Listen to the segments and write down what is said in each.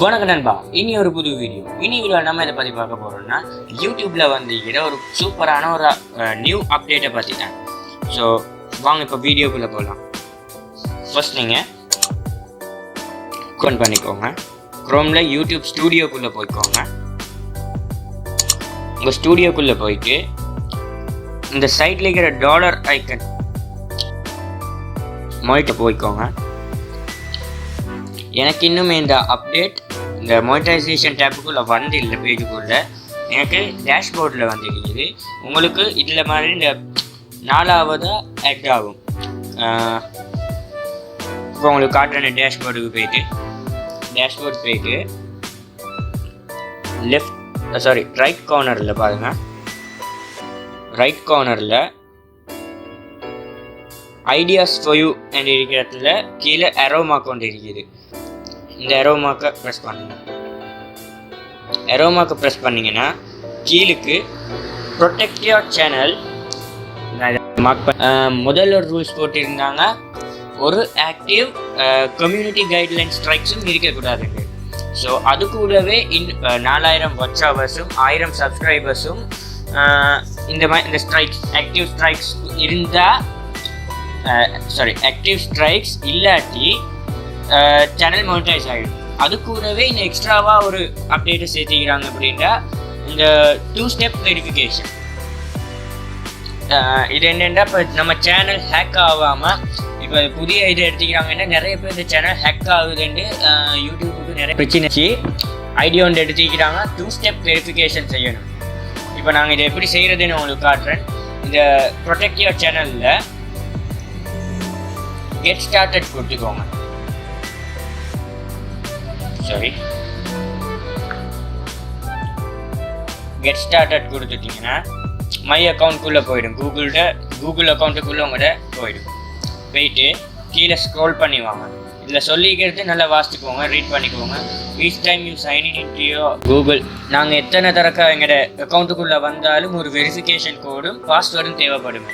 வணக்கம் நண்பா, இனி ஒரு புது வீடியோ. நம்ம இதை பற்றி பார்க்க போகிறோம்னா, யூடியூப்ல வந்து ஒரு சூப்பரான ஒரு நியூ அப்டேட்டை பற்றி தான். ஸோ வாங்க இப்போ வீடியோக்குள்ளே போகலாம். ஃபர்ஸ்ட் நீங்கள் ஓப்பன் பண்ணிக்கோங்க. க்ரோமில் யூடியூப் ஸ்டூடியோக்குள்ளே போய்க்கோங்க. உங்கள் ஸ்டூடியோக்குள்ளே போயிட்டு இந்த சைடில் இருக்கிற டாலர் ஐக்கன் மொழிட்டு போய்க்கோங்க. எனக்கு இன்னும் இந்த அப்டேட் இந்த மானிட்டைசேஷன் டேப்புக்குள்ளே வந்து இல்லை. பேஜுக்குள்ளே எனக்கு டேஷ்போர்டில் வந்து இருக்குது. உங்களுக்கு இதில் மாதிரி இந்த 4வது ஆட் ஆகும். இப்போ உங்களுக்கு காட்டுற டேஷ்போர்டு போயிட்டு ரைட் கார்னரில் பாருங்கள். ரைட் கார்னரில் ஐடியாஸ் ஃபார் யூ என்று இருக்கிறதுல கீழே அரோ மார்க் கொண்டு இருக்குது. இந்த அரோ மார்க்கை ப்ரெஸ் பண்ணுங்க. அரோ மார்க்கை ப்ரெஸ் பண்ணிங்கன்னா கீழுக்கு ப்ரொடெக்ட் யுவர் சேனல் முதல்ல ஒரு ரூல்ஸ் போட்டிருந்தாங்க. ஒரு ஆக்டிவ் கம்யூனிட்டி கைட்லைன் ஸ்ட்ரைக்ஸும் இருக்கக்கூடாதுங்க. ஸோ அது கூடவே 4000 வாட்ச் ஹவர்ஸும் 1000 சப்ஸ்கிரைபர்ஸும் இந்த ஸ்ட்ரைக்ஸ் ஆக்டிவ் ஸ்ட்ரைக்ஸ் இருந்தால் ஆக்டிவ் ஸ்ட்ரைக்ஸ் இல்லாட்டி சேனல் மானிட்டைஸ் ஆகிடும். அது கூடவே இந்த எக்ஸ்ட்ராவாக ஒரு அப்டேட்டை சேர்த்துக்கிறாங்க. அப்படின்னா இந்த 2 ஸ்டெப் வெரிஃபிகேஷன். இது என்னென்னா, இப்போ நம்ம சேனல் ஹேக் ஆகாமல் இப்போ புதிய இதை எடுத்துக்கிறாங்கன்னா நிறைய பேர் இந்த சேனல் ஹேக் ஆகுதுன்னு யூடியூபுக்கு நிறைய பிரச்சனை ஐடியா ஒன்று எடுத்துக்கிறாங்க. 2 ஸ்டெப் வெரிஃபிகேஷன் செய்யணும். இப்போ நாங்கள் இதை எப்படி செய்கிறதுன்னு உங்களுக்கு காட்டுறேன். இந்த ப்ரொடெக்ட் யுவர் சேனலில் கெட் ஸ்டார்டட் கொடுத்துக்கோங்க. கெட் ஸ்டார்டட் கொடுத்துட்டிங்கன்னா மை அக்கௌண்ட்குள்ளே போயிடும். கூகுள் அக்கௌண்ட்டுக்குள்ளே உங்கள்கிட்ட போயிட்டு கீழே ஸ்க்ரோல் பண்ணி வாங்க. இதில் சொல்லிக்கிறது நல்லா வாசித்துக்கோங்க, ரீட் பண்ணிக்கோங்க. Each time you sign in to your Google. நாங்கள் எத்தனை தரக்க எங்களோட அக்கௌண்ட்டுக்குள்ளே வந்தாலும் ஒரு வெரிஃபிகேஷன் கோடும் பாஸ்வேர்டும் தேவைப்படும்.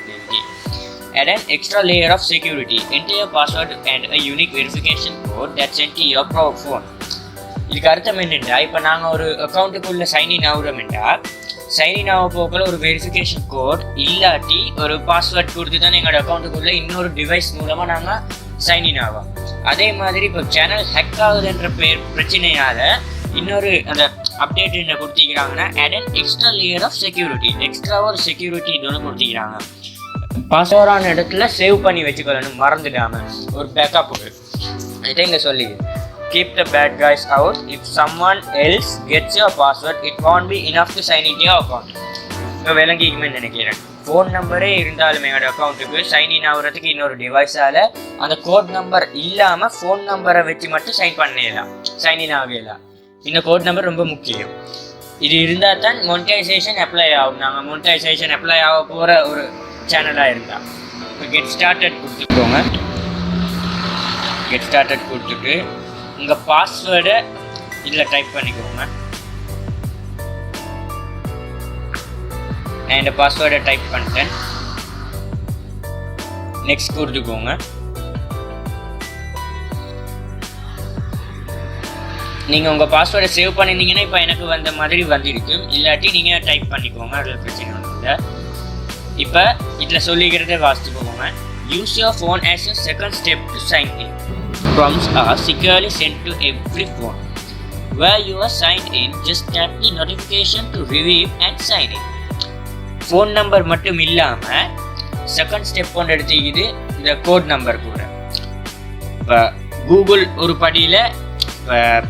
Add an extra layer of security. Enter your password and a unique verification code that's sent to your phone. இதுக்கு அர்த்தம் என்னென்றா, இப்போ நாங்கள் ஒரு அக்கௌண்ட்டுக்குள்ளே சைன்இன் ஆகுறோம்டா, சைன்இன் ஆக போக்கில் ஒரு வெரிஃபிகேஷன் கோட் இல்லாட்டி ஒரு பாஸ்வேர்ட் கொடுத்து தான் எங்களோட அக்கௌண்ட்டுக்குள்ளே இன்னொரு டிவைஸ் மூலமாக நாங்கள் சைன்இன் ஆகும். அதே மாதிரி இப்போ சேனல் ஹேக் ஆகுதுன்ற பிரச்சனையால் இன்னொரு அந்த அப்டேட் என்ன கொடுத்திக்கிறாங்கன்னா, add an extra layer of security. எக்ஸ்ட்ராவாக ஒரு செக்யூரிட்டி ஒன்று கொடுத்திக்கிறாங்க. பாஸ்வேர்டான இடத்துல சேவ் பண்ணி வச்சுக்கொள்ளணும், மறந்துடாம ஒரு பேக்கப்புக்கு. இதை இங்கே சொல்லி keep the bad guys out. If someone else gets your password, it won't be enough to sign into your account. இப்போ விளங்கிக்குமே நினைக்கிறேன். ஃபோன் நம்பரே இருந்தாலும் எங்களோட அக்கௌண்ட்டுக்கு சைன்இன் ஆகுறதுக்கு இன்னொரு டிவைஸால் அந்த கோட் நம்பர் இல்லாமல் ஃபோன் நம்பரை வச்சு மட்டும் சைன்இன் ஆகலாம். இந்த கோட் நம்பர் ரொம்ப முக்கியம். இது இருந்தால் தான் மானிட்டைசேஷன் அப்ளை ஆகும். நாங்கள் மானிட்டைசேஷன் அப்ளை ஆக போகிற ஒரு சேனலாக இருந்தால் இப்போ கெட் ஸ்டார்டட் கொடுத்துக்கோங்க. கெட் ஸ்டார்டட் கொடுத்துட்டு உங்கள் பாஸ்வேர்டை இதில் டைப் பண்ணிக்கோங்க. நான் இந்த பாஸ்வேர்டை டைப் பண்ணிட்டேன். நெக்ஸ்ட் கொடுத்துக்கோங்க. நீங்கள் உங்கள் பாஸ்வேர்டை சேவ் பண்ணியிருந்தீங்கன்னா இப்போ எனக்கு வந்த மாதிரி வந்துருக்கு. இல்லாட்டி நீங்கள் டைப் பண்ணிக்கோங்க, அதில் பிரச்சனை ஒன்றும் இல்லை. இப்போ இதில் சொல்லிக்கிறதே வாசித்துக்கோங்க. Use your phone as a second step to sign in. Prompts are securely sent to every phone. Where you are signed in, just tap the notification to review and sign in. Phone number மட்டும் இல்லாமல் second step ஒன்று எடுத்துக்கிது இந்த code number கூட. இப்போ Google ஒரு படியில்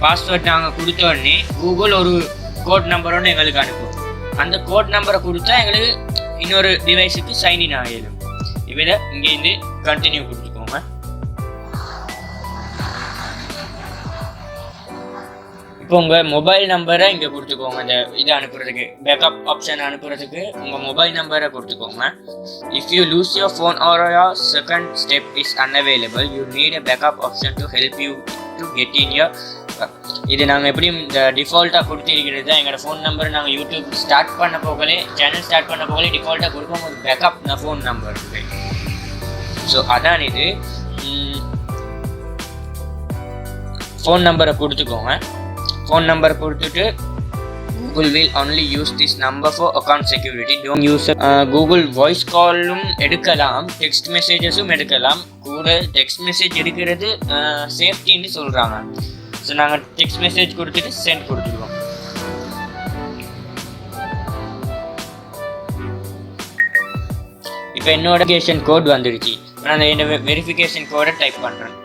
password நாங்கள் கொடுத்தோடனே கூகுள் ஒரு கோட் நம்பரோடு எங்களுக்கு அனுப்பும். அந்த கோட் நம்பரை கொடுத்தா எங்களுக்கு இன்னொரு டிவைஸுக்கு சைன்இன் ஆகிடும். இதில் இங்கேருந்து கண்டினியூ கொடுத்துக்கோங்க. இப்போ உங்கள் மொபைல் நம்பரை இங்கே கொடுத்துக்கோங்க. இந்த இதை அனுப்புறதுக்கு பேக்கப் ஆப்ஷன் அனுப்புறதுக்கு உங்கள் மொபைல் நம்பரை கொடுத்துக்கோங்க. If you lose your phone or your second step is unavailable, you need a backup option to help you to get in your. இது நாங்கள் எப்படியும் இந்த டிஃபால்ட்டாக கொடுத்துருக்கிறது தான். எங்களோட ஃபோன் நம்பர் நாங்கள் யூடியூப் ஸ்டார்ட் பண்ண போகலே, சேனல் ஸ்டார்ட் பண்ண போகலே டிஃபால்ட்டாக கொடுப்போம் ஒரு பேக்கப் ஃபோன் நம்பர். ஸோ அதான் இது. ஃபோன் நம்பரை கொடுத்துக்கோங்க. ஃபோன் நம்பர் கொடுத்துட்டு Google will only use this number for account security. Don't use Google voice call-ம் எடுக்கலாம், text messages-ம் எடுக்கலாம். கூட text message எடுக்கிறது சேஃப்டின்னு சொல்கிறாங்க. ஸோ நாங்கள் text message கொடுத்துட்டு send கொடுத்துருவோம். இப்போ என்னோட வெரிஃபிகேஷன் கோட் வந்துடுச்சு. நான் இந்த வெரிஃபிகேஷன் கோடை டைப் பண்ணுறேன்.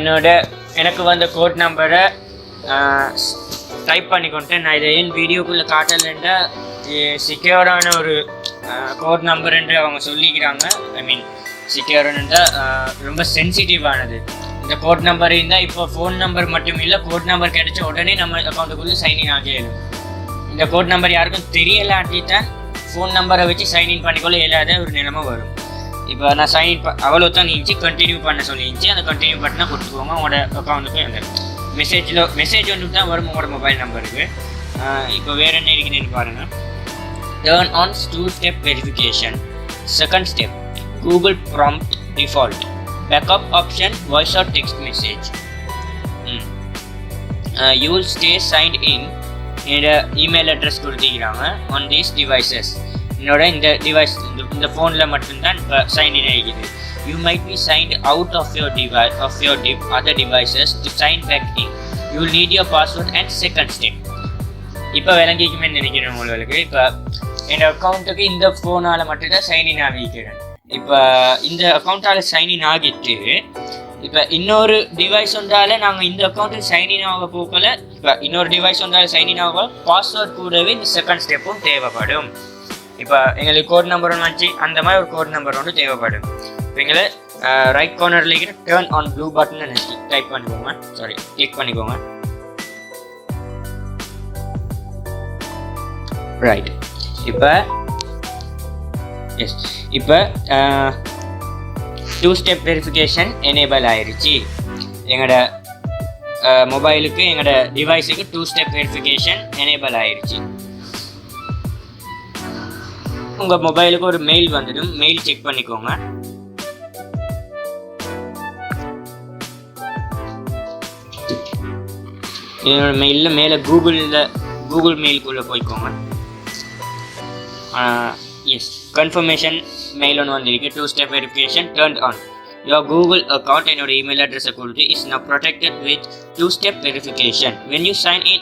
நான் எனக்கு வந்த கோட் நம்பரை டைப் பண்ணிக்கொண்டேன். நான் இதை ஏன் வீடியோக்குள்ளே காட்டலைன்னா செக்யூரான ஒரு கோட் நம்பர் என்று அவங்க சொல்லிக்கிறாங்க. ஐ மீன் செக்யூரானு ரொம்ப சென்சிட்டிவானது. இந்த கோட் நம்பர் இருந்தால் இப்போ ஃபோன் நம்பர் மட்டும் இல்லை, கோட் நம்பர் கிடைச்ச உடனே நம்ம அக்கௌண்ட்டுக்குள்ளே சைன்இன் ஆகிடும். இந்த கோட் நம்பர் யாருக்கும் தெரியலாட்டி தான் ஃபோன் நம்பரை வச்சு சைன்இன் பண்ணிக்கொள்ள இயலாத ஒரு நிலைமை வரும். இப்போ நான் சைன்இன் அவ்வளோ தான் இருந்துச்சு, கண்டினியூ பண்ண சொல்லிருந்துச்சு. அந்த கண்டினியூ பட்டனை கொடுத்துக்கோங்க. உங்களோட அக்கௌண்ட்டுக்கு அந்த மெசேஜ் ஒன்று தான் வரும் உங்களோட மொபைல் நம்பருக்கு. இப்போ வேறு என்ன இருக்குதுன்னு பாருங்கள். Turn on 2-step verification. Second step, Google prompt default. Backup option, voice or text message. You will stay signed in. என்னோட இமெயில் அட்ரஸ் கொடுத்துக்கிறாங்க. ஆன் தீஸ் டிவைசஸ், என்னோட இந்த டிவைஸ் இந்த ஃபோனில் மட்டும்தான் இப்போ சைன்இன் ஆகிக்குது. You might be signed out of your other devices to sign back in. You will need your password and second step. இப்போ விளங்கிக்குமே நினைக்கிறேன் உங்களுக்கு. இப்போ என் அக்கௌண்ட்டுக்கு இந்த ஃபோனால் மட்டும்தான் சைன்இன் ஆகிக்கிறேன். இப்போ இந்த அக்கௌண்ட்டால் சைன்இன் ஆகிட்டு இப்போ இன்னொரு டிவைஸ் வந்தால நாங்கள் இந்த அக்கௌண்ட்டுக்கு சைன்இன் ஆக போகல. இப்போ இன்னொரு டிவைஸ் வந்தாலும் சைன்இன் ஆக பாஸ்வேர்ட் கூடவே இந்த செகண்ட் ஸ்டெப்பும் தேவைப்படும். இப்போ எங்களுக்கு கோட் நம்பர் ஒன்று வந்துச்சு, அந்த மாதிரி ஒரு கோட் நம்பர் ஒன்று தேவைப்படும். இப்போ எங்களை ரைட் கார்னரில் இருக்கிற டர்ன் ஆன் ப்ளூ பட்டன் நினச்சி டைப் பண்ணிக்கோங்க, கிளிக் பண்ணிக்கோங்க. ரைட், இப்போ இப்போ 2-step வெரிஃபிகேஷன் எனேபிள் ஆயிடுச்சு. எங்களோட மொபைலுக்கு எங்களோட டிவைஸுக்கு 2-step வெரிஃபிகேஷன் எனேபிள் ஆயிடுச்சு. உங்கள் மொபைலுக்கு ஒரு மெயில் வந்துடும். மெயில் செக் பண்ணிக்கோங்க. என்னோட மெயிலில் மேலே கூகுள் மெயிலுக்குள்ளே போய்க்கோங்க. எஸ், கன்ஃபர்மேஷன் மெயில் ஒன்று வந்திருக்கு. 2-step verification turned on. Your Google account என்னோட இமெயில் அட்ரஸை கொடுத்து is now protected with 2-step verification. When you sign in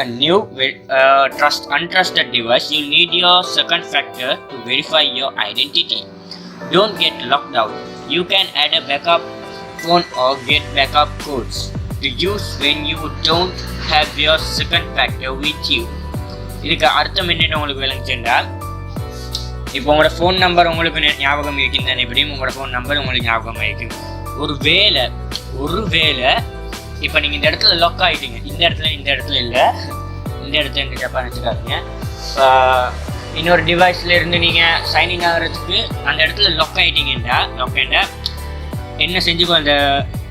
a new untrusted device, you need your second factor to verify your identity. Don't get locked out. You can add a backup phone or get backup codes to use when you don't have your second factor with you. இதுக்கு அர்த்தம் என்னென்னு உங்களுக்கு விளங்குச்சுன்னா, இப்போ உங்களோட phone number உங்களுக்கு ஞாபகம் இருக்குன்னு எப்படியும் உங்களோட ஃபோன் நம்பர் உங்களுக்கு ஞாபகமாக இருக்கும். ஒரு வேளை இப்போ நீங்கள் இந்த இடத்துல லாக் ஆகிட்டீங்க, இந்த இடத்துல இல்லை, இந்த இடத்துல எங்கள் தப்பாக நினச்சிக்காதீங்க. இன்னொரு டிவைஸில் இருந்து நீங்கள் சைன்இன் ஆகிறதுக்கு அந்த இடத்துல லாக் ஆகிட்டீங்கன்னா என்ன செஞ்சுக்கோ, அந்த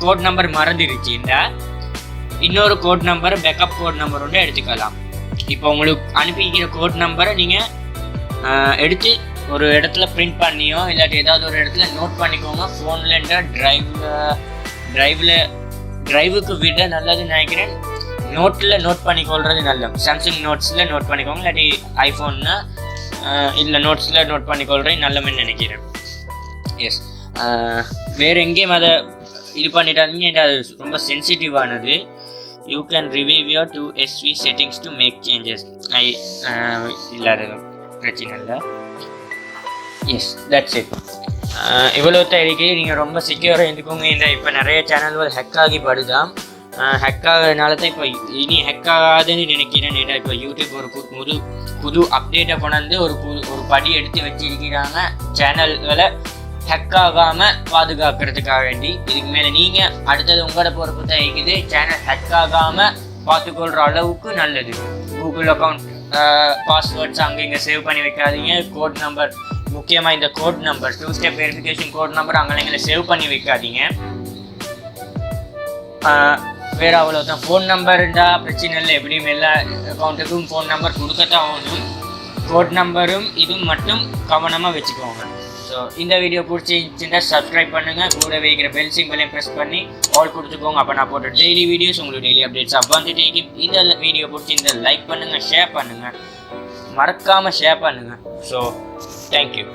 கோட் நம்பர் மறந்துடுச்சுன்னா இன்னொரு code number, backup code number ஒன்று எடுத்துக்கலாம். இப்போ உங்களுக்கு அனுப்பிக்கிற கோட் நம்பரை நீங்கள் எடுத்து ஒரு இடத்துல பிரிண்ட் பண்ணியோ இல்லாட்டி ஏதாவது ஒரு இடத்துல நோட் பண்ணிக்கோங்க. ஃபோன்லன்ற ட்ரைவுக்கு விட நல்லதுன்னு நினைக்கிறேன். நோட் பண்ணிக்கொள்வது நல்லது. சாம்சங் நோட்ஸில் நோட் பண்ணிக்கோங்க, இல்லாட்டி ஐஃபோன்னா இல்லை நோட்ஸில் நோட் பண்ணிக்கொள்றது நல்லதுன்னு நினைக்கிறேன். எஸ், வேறு எங்கேயும் அதை இது பண்ணிட்டாதீங்க, அது ரொம்ப சென்சிட்டிவானது. You can revive your 2SV settings to make changes. இல்லாத பிரச்சனை இல்லை. Yes, that's it. இவ்வளோ தான் இருக்குது. நீங்கள் ரொம்ப செக்யூராக இருந்துக்கோங்க. இந்த இப்போ நிறைய சேனல்கள் ஹேக் ஆகி படுதான். ஹேக் ஆகிறதுனால தான் இப்போ இனி ஹேக் ஆகாதுன்னு நினைக்கிறேன். ஏன்னா இப்போ யூடியூப் ஒரு புது அப்டேட்டை கொண்டாந்து ஒரு படி எடுத்து வச்சிருக்கிறாங்க சேனல்களை ஹேக் ஆகாமல் பாதுகாக்கிறதுக்காக வேண்டி. இதுக்கு மேலே நீங்கள் அடுத்தது உங்களோட பொறுப்பு தான் இருக்குது. சேனல் ஹேக் ஆகாமல் பார்த்துக்கொள்கிற அளவுக்கு நல்லது. கூகுள் அக்கௌண்ட் பாஸ்வேர்ட்ஸ் அங்கே இங்கே சேவ் பண்ணி வைக்காதீங்க. கோட் நம்பர், முக்கியமாக இந்த code number 2-step verification code number அங்கே எங்களை சேவ் பண்ணி வைக்காதீங்க. வேறு அவ்வளோதான். ஃபோன் நம்பர் இருந்தால் பிரச்சனை இல்லை. எப்படியும் எல்லா அக்கௌண்ட்டுக்கும் ஃபோன் நம்பர் கொடுக்கத்தான் ஆகணும். கோட் நம்பரும் இது மட்டும் கவனமாக வச்சுக்கோங்க. ஸோ இந்த வீடியோ பிடிச்சிருந்துச்சுன்னா சப்ஸ்கிரைப் பண்ணுங்கள், கூட வைக்கிற பெல் சிம்பலையும் ப்ரெஸ் பண்ணி ஆல் கொடுத்துக்கோங்க. அப்போ நான் போட்ட டெய்லி வீடியோஸ் உங்களுக்கு டெய்லி அப்டேட்ஸாக வந்துட்டு இந்த வீடியோ பிடிச்சிருந்தா லைக் பண்ணுங்கள், ஷேர் பண்ணுங்கள், மறக்காமல் ஷேர் பண்ணுங்கள். So thank you.